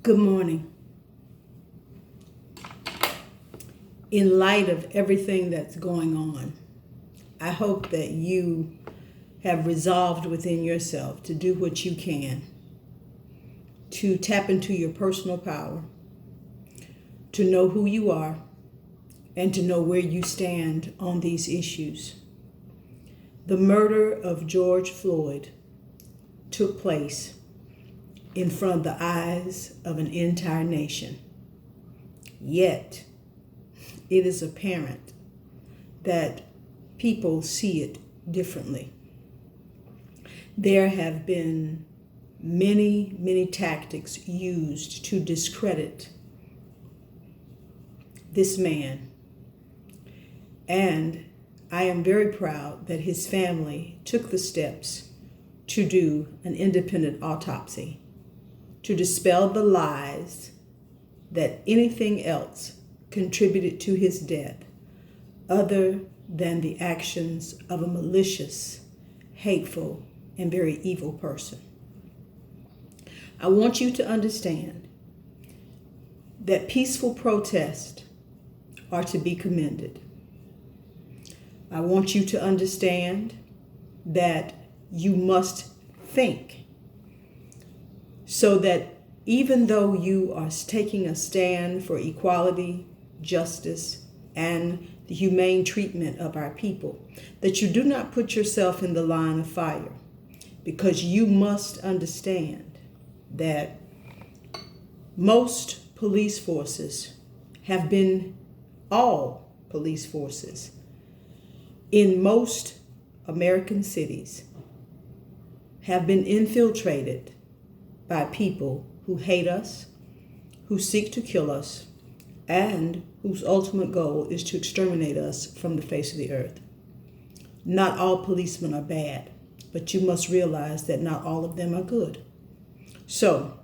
Good morning. In light of everything that's going on, I hope that you have resolved within yourself to do what you can to tap into your personal power, to know who you are, and to know where you stand on these issues. The murder of George Floyd took place in front of the eyes of an entire nation. Yet, it is apparent that people see it differently. There have been many tactics used to discredit this man. And I am very proud that his family took the steps to do an independent autopsy, to dispel the lies that anything else contributed to his death other than the actions of a malicious, hateful, and very evil person. I want you to understand that peaceful protests are to be commended. I want you to understand that you must think so that even though you are taking a stand for equality, justice, and the humane treatment of our people, that you do not put yourself in the line of fire, because you must understand that most police forces have been, all police forces in most American cities have been infiltrated by people who hate us, who seek to kill us, and whose ultimate goal is to exterminate us from the face of the earth. Not all policemen are bad, but you must realize that not all of them are good. So,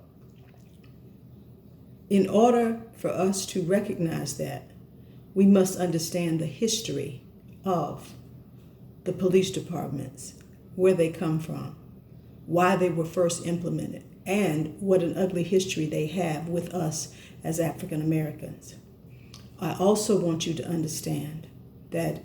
in order for us to recognize that, we must understand the history of the police departments, where they come from, why they were first implemented, and what an ugly history they have with us as African Americans. I also want you to understand that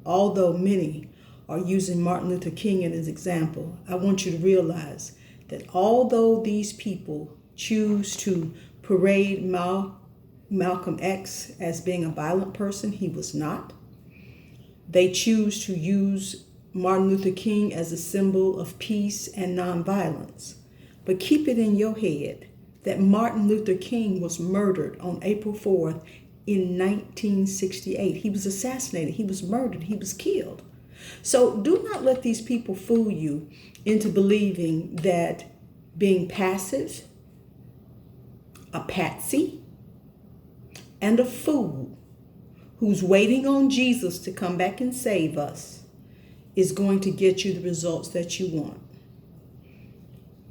although many are using Martin Luther King as an example, I want you to realize that although these people choose to parade Malcolm X as being a violent person, he was not. They choose to use Martin Luther King as a symbol of peace and nonviolence. But keep it in your head that Martin Luther King was murdered on April 4th in 1968. He was assassinated, he was murdered, he was killed. So do not let these people fool you into believing that being passive, a patsy, and a fool who's waiting on Jesus to come back and save us is going to get you the results that you want.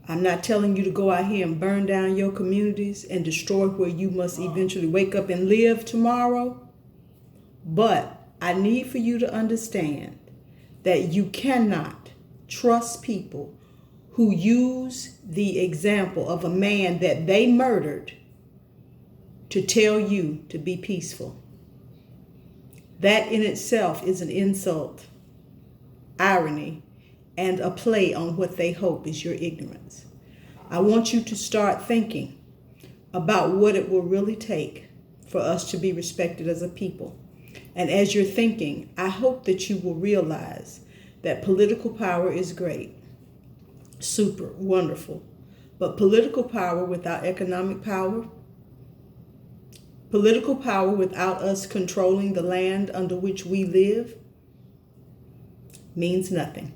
I'm not telling you to go out here and burn down your communities and destroy where you must eventually wake up and live tomorrow. But I need for you to understand that you cannot trust people who use the example of a man that they murdered to tell you to be peaceful. That in itself is an insult, irony, and a play on what they hope is your ignorance. I want you to start thinking about what it will really take for us to be respected as a people. And as you're thinking, I hope that you will realize that political power is great, super, wonderful. But political power without economic power, political power without us controlling the land under which we live, means nothing.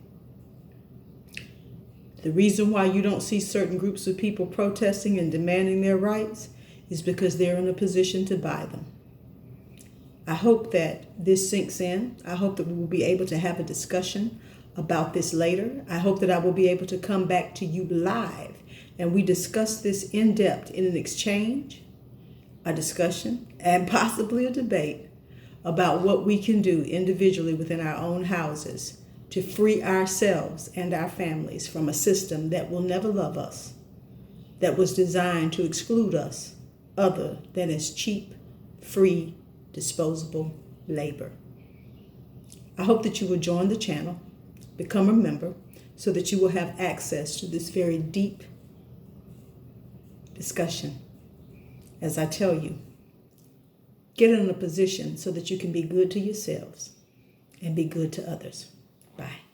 The reason why you don't see certain groups of people protesting and demanding their rights is because they're in a position to buy them. I hope that this sinks in. I hope that we will be able to have a discussion about this later. I hope that I will be able to come back to you live and we discuss this in depth in an exchange, a discussion, and possibly a debate about what we can do individually within our own houses to free ourselves and our families from a system that will never love us that was designed to exclude us other than as cheap, free, disposable labor. I hope that you will join the channel, become a member, so that you will have access to this very deep discussion. As I tell you, get in a position so that you can be good to yourselves and be good to others. Bye.